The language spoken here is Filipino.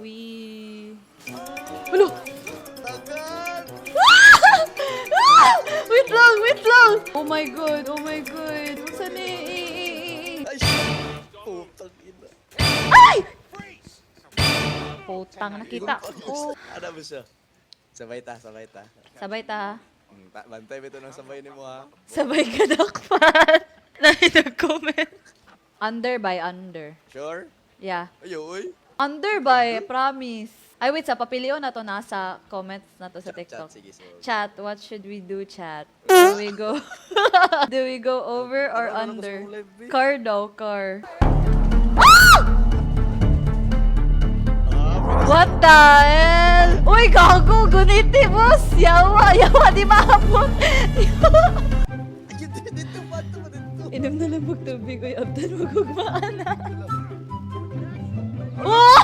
We... Hello! Tagal! Wait lang! Wait lang! Oh my god! Oh my god! Saan Ay, shit! Putang ina. Ay! Putang nakita. Oh. Ano ba siya? Sabay ta, sabay ta. Sabay ta ha. Bantay ba ito ng sabay ni mo ha? Sabay ka dakpan. Dahil nag-comment. Under by under. Sure? Yeah. Ayo, uy. Under by, promise. Ay, wait, sa papilyo na to, nasa comments na to sa TikTok. Chat, sige, so. Chat, what should we do, chat? Do we go do we go over or under? Car daw, car. What the hell? Uy, gago, guniti, boss! Yawa, yawa, di maabot! Ayun, dito ba? Ito ba dito? Inom na lang tubig, uy, abdan, magugmaan na. Oh!